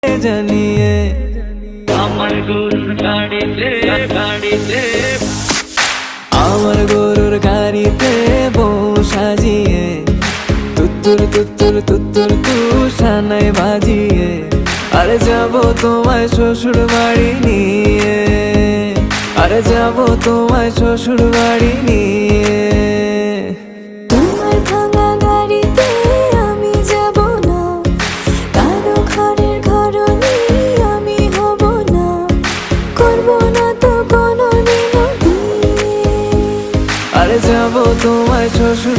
জানিয়ে আমার গরুর গাড়িতে গাড়িতে আমার গরুর গাড়িতে বউ সাজিয়ে তুত্তুর তুত্তুর তুত্তুর তুষানাই বাজিয়ে আরে যাবো তোমায় শ্বশুর বাড়ি নিয়ে, আরে যাবো তোমায় শ্বশুর বাড়ি নিয়ে। তোমার ভাঙা গাড়িতে আমি যাব না, কারো ঘরের ঘরনি আমি হব না, করব না তো কোনোদিনও বিয়ে। আরে যাবো তোমায় শ্বশুর